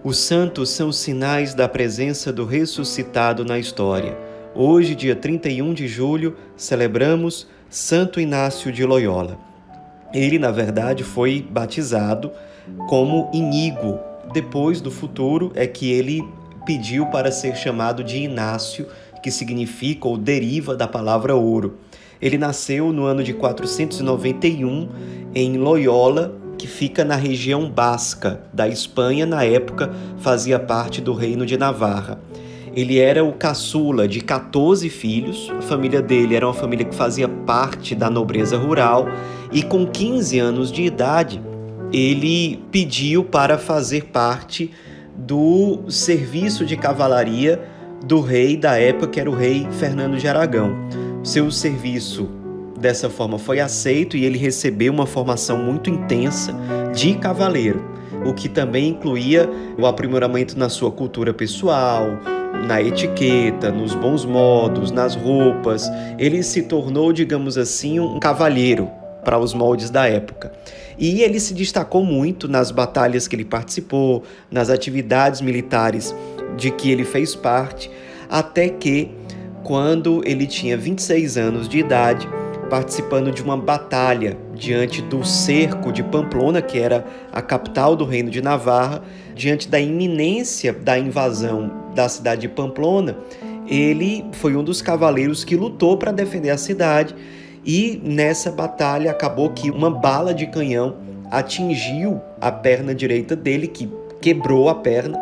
Os santos são sinais da presença do ressuscitado na história. Hoje, dia 31 de julho, celebramos Santo Inácio de Loyola. Ele, na verdade, foi batizado como Inígo. Depois, do futuro, é que ele pediu para ser chamado de Inácio, que significa ou deriva da palavra ouro. Ele nasceu no ano de 491 em Loyola, que fica na região basca da Espanha. Na época fazia parte do Reino de Navarra. Ele era o caçula de 14 filhos, a família dele era uma família que fazia parte da nobreza rural, e com 15 anos de idade ele pediu para fazer parte do serviço de cavalaria do rei da época, que era o rei Fernando de Aragão. Seu serviço dessa forma foi aceito e ele recebeu uma formação muito intensa de cavaleiro, o que também incluía o aprimoramento na sua cultura pessoal, na etiqueta, nos bons modos, nas roupas. Ele se tornou, digamos assim, um cavalheiro para os moldes da época. E ele se destacou muito nas batalhas que ele participou, nas atividades militares de que ele fez parte, até que, quando ele tinha 26 anos de idade, participando de uma batalha diante do cerco de Pamplona, que era a capital do Reino de Navarra, diante da iminência da invasão da cidade de Pamplona, ele foi um dos cavaleiros que lutou para defender a cidade, e nessa batalha acabou que uma bala de canhão atingiu a perna direita dele, que quebrou a perna.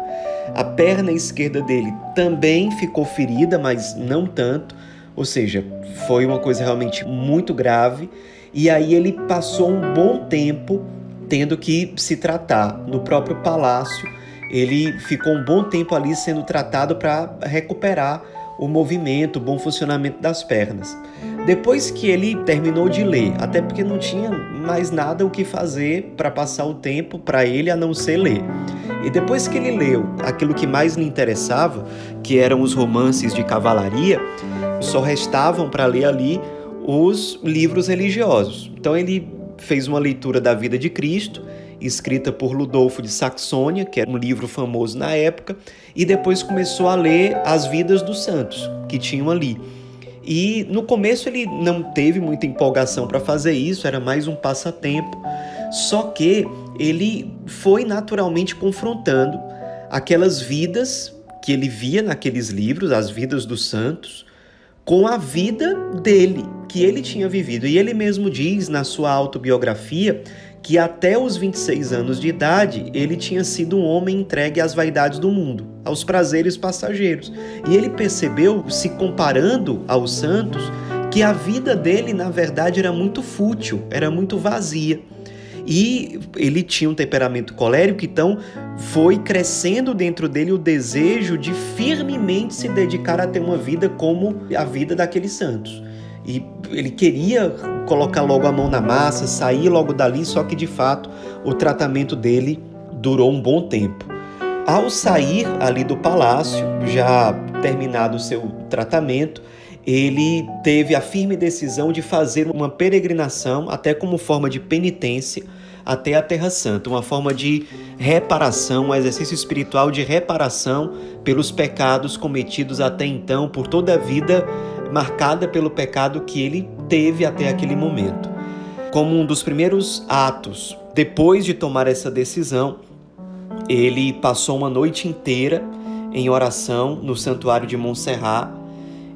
A perna esquerda dele também ficou ferida, mas não tanto. Ou seja, foi uma coisa realmente muito grave, e aí ele passou um bom tempo tendo que se tratar no próprio palácio. Ele ficou um bom tempo ali sendo tratado para recuperar o movimento, o bom funcionamento das pernas. Depois que ele terminou de ler, até porque não tinha mais nada o que fazer para passar o tempo para ele a não ser ler. E depois que ele leu aquilo que mais lhe interessava, que eram os romances de cavalaria, só restavam para ler ali os livros religiosos. Então ele fez uma leitura da vida de Cristo, escrita por Ludolfo de Saxônia, que era um livro famoso na época, e depois começou a ler as vidas dos santos que tinham ali. E no começo ele não teve muita empolgação para fazer isso, era mais um passatempo, só que ele foi naturalmente confrontando aquelas vidas que ele via naqueles livros, as vidas dos santos, com a vida dele, que ele tinha vivido. E ele mesmo diz na sua autobiografia que até os 26 anos de idade ele tinha sido um homem entregue às vaidades do mundo, aos prazeres passageiros. E ele percebeu, se comparando aos santos, que a vida dele, na verdade, era muito fútil, era muito vazia. E ele tinha um temperamento colérico, então foi crescendo dentro dele o desejo de firmemente se dedicar a ter uma vida como a vida daqueles santos. E ele queria colocar logo a mão na massa, sair logo dali, só que de fato o tratamento dele durou um bom tempo. Ao sair ali do palácio, já terminado o seu tratamento, ele teve a firme decisão de fazer uma peregrinação, até como forma de penitência, até a Terra Santa, uma forma de reparação, um exercício espiritual de reparação pelos pecados cometidos até então, por toda a vida marcada pelo pecado que ele teve até aquele momento. Como um dos primeiros atos, depois de tomar essa decisão, ele passou uma noite inteira em oração no Santuário de Montserrat.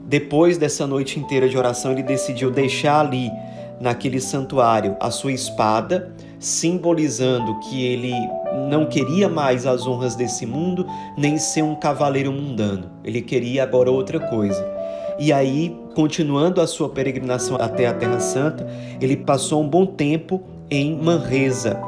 Depois dessa noite inteira de oração, ele decidiu deixar ali, naquele santuário, a sua espada, simbolizando que ele não queria mais as honras desse mundo, nem ser um cavaleiro mundano. Ele queria agora outra coisa. E aí, continuando a sua peregrinação até a Terra Santa, ele passou um bom tempo em Manresa.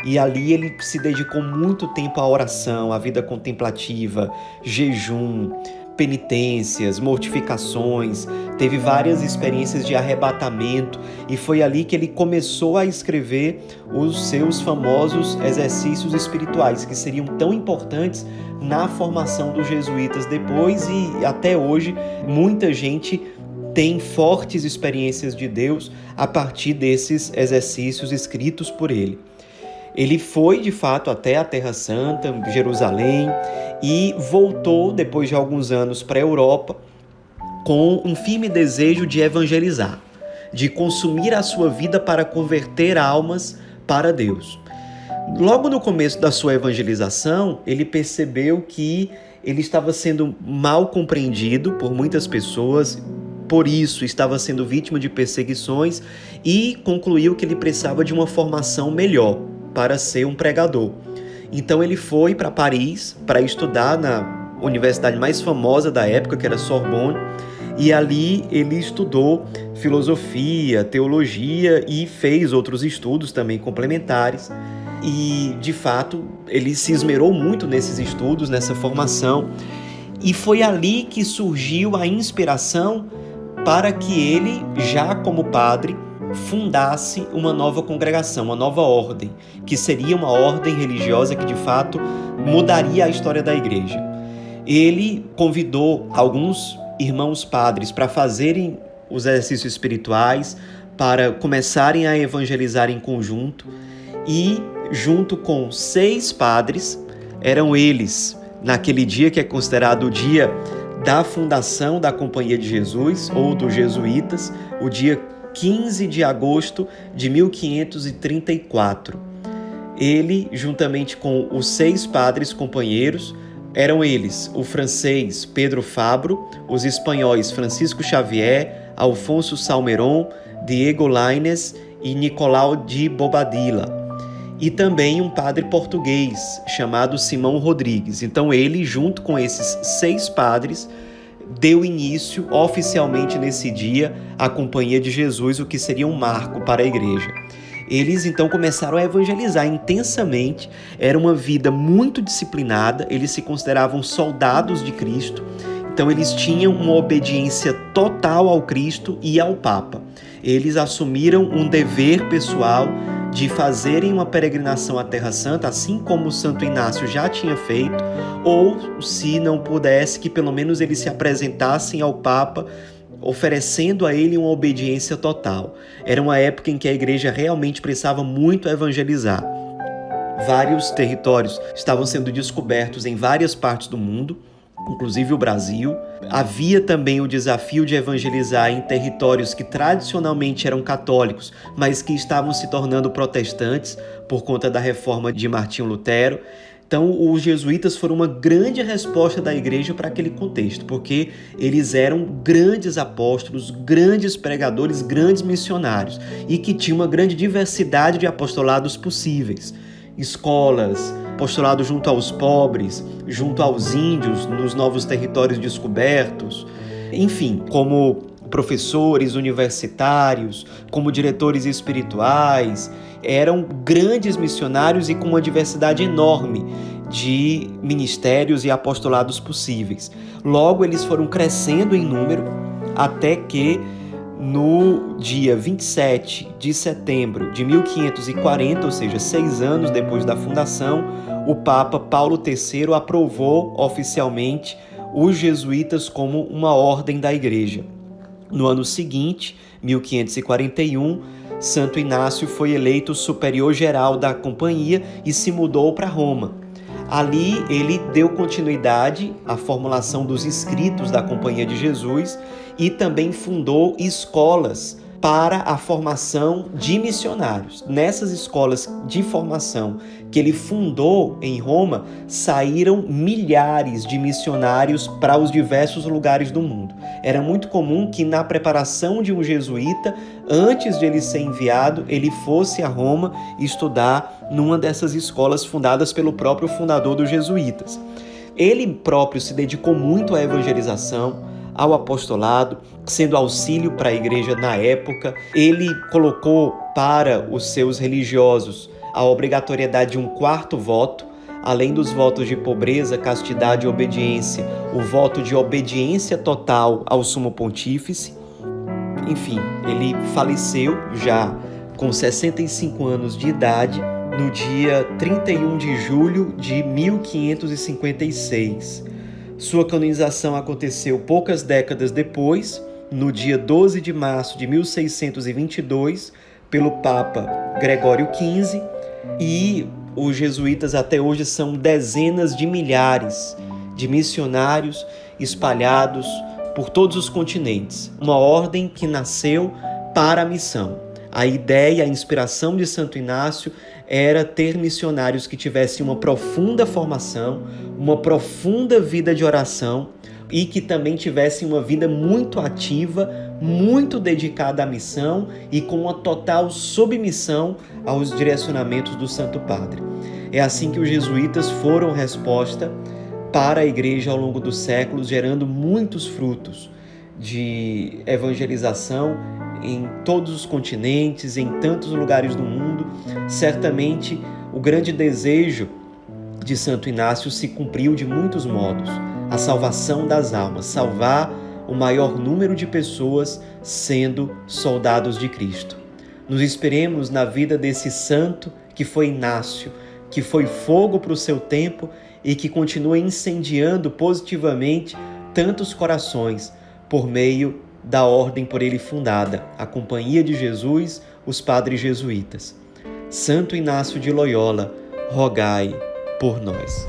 E ali ele se dedicou muito tempo à oração, à vida contemplativa, jejum, penitências, mortificações, teve várias experiências de arrebatamento, e foi ali que ele começou a escrever os seus famosos exercícios espirituais, que seriam tão importantes na formação dos jesuítas depois, e até hoje muita gente tem fortes experiências de Deus a partir desses exercícios escritos por ele. Ele foi, de fato, até a Terra Santa, Jerusalém, e voltou, depois de alguns anos, para a Europa, com um firme desejo de evangelizar, de consumir a sua vida para converter almas para Deus. Logo no começo da sua evangelização, ele percebeu que ele estava sendo mal compreendido por muitas pessoas, por isso estava sendo vítima de perseguições, e concluiu que ele precisava de uma formação melhor para ser um pregador. Então ele foi para Paris para estudar na universidade mais famosa da época, que era Sorbonne, e ali ele estudou filosofia, teologia e fez outros estudos também complementares. E, de fato, ele se esmerou muito nesses estudos, nessa formação, e foi ali que surgiu a inspiração para que ele, já como padre, fundasse uma nova congregação, uma nova ordem, que seria uma ordem religiosa que, de fato, mudaria a história da igreja. Ele convidou alguns irmãos padres para fazerem os exercícios espirituais, para começarem a evangelizar em conjunto, e junto com 6 padres, eram eles, naquele dia que é considerado o dia da fundação da Companhia de Jesus, ou dos jesuítas, o dia 15 de agosto de 1534. Ele, juntamente com os 6 padres companheiros, eram eles o francês Pedro Fabro, os espanhóis Francisco Xavier, Alfonso Salmeron, Diego Lainez e Nicolau de Bobadilla, e também um padre português chamado Simão Rodrigues. Então ele, junto com esses 6 padres, deu início oficialmente nesse dia à Companhia de Jesus, o que seria um marco para a igreja. Eles então começaram a evangelizar intensamente, era uma vida muito disciplinada, eles se consideravam soldados de Cristo, então eles tinham uma obediência total ao Cristo e ao Papa. Eles assumiram um dever pessoal de fazerem uma peregrinação à Terra Santa, assim como o Santo Inácio já tinha feito, ou, se não pudesse, que pelo menos eles se apresentassem ao Papa, oferecendo a ele uma obediência total. Era uma época em que a igreja realmente precisava muito evangelizar. Vários territórios estavam sendo descobertos em várias partes do mundo, inclusive o Brasil. Havia também o desafio de evangelizar em territórios que tradicionalmente eram católicos, mas que estavam se tornando protestantes por conta da reforma de Martinho Lutero. Então, os jesuítas foram uma grande resposta da igreja para aquele contexto, porque eles eram grandes apóstolos, grandes pregadores, grandes missionários, e que tinham uma grande diversidade de apostolados possíveis. Escolas, apostolado junto aos pobres, junto aos índios, nos novos territórios descobertos, enfim, como professores universitários, como diretores espirituais, eram grandes missionários e com uma diversidade enorme de ministérios e apostolados possíveis. Logo, eles foram crescendo em número até que, no dia 27 de setembro de 1540, ou seja, 6 anos depois da fundação, o Papa Paulo III aprovou oficialmente os jesuítas como uma ordem da Igreja. No ano seguinte, 1541, Santo Inácio foi eleito superior geral da companhia e se mudou para Roma. Ali ele deu continuidade à formulação dos escritos da Companhia de Jesus e também fundou escolas para a formação de missionários. Nessas escolas de formação que ele fundou em Roma, saíram milhares de missionários para os diversos lugares do mundo. Era muito comum que na preparação de um jesuíta, antes de ele ser enviado, ele fosse a Roma estudar numa dessas escolas fundadas pelo próprio fundador dos jesuítas. Ele próprio se dedicou muito à evangelização, ao apostolado, sendo auxílio para a igreja na época. Ele colocou para os seus religiosos a obrigatoriedade de um 4º voto, além dos votos de pobreza, castidade e obediência, o voto de obediência total ao Sumo Pontífice. Enfim, ele faleceu já com 65 anos de idade, no dia 31 de julho de 1556. Sua canonização aconteceu poucas décadas depois, no dia 12 de março de 1622, pelo Papa Gregório XV, E os jesuítas até hoje são dezenas de milhares de missionários espalhados por todos os continentes. Uma ordem que nasceu para a missão. A ideia, a inspiração de Santo Inácio era ter missionários que tivessem uma profunda formação, uma profunda vida de oração e que também tivessem uma vida muito ativa, muito dedicada à missão e com uma total submissão aos direcionamentos do Santo Padre. É assim que os jesuítas foram resposta para a Igreja ao longo dos séculos, gerando muitos frutos de evangelização em todos os continentes, em tantos lugares do mundo. Certamente, o grande desejo de Santo Inácio se cumpriu de muitos modos. A salvação das almas, salvar o maior número de pessoas sendo soldados de Cristo. Nos inspiremos na vida desse santo que foi Inácio, que foi fogo para o seu tempo e que continua incendiando positivamente tantos corações por meio da ordem por ele fundada, a Companhia de Jesus, os Padres Jesuítas. Santo Inácio de Loyola, rogai por nós.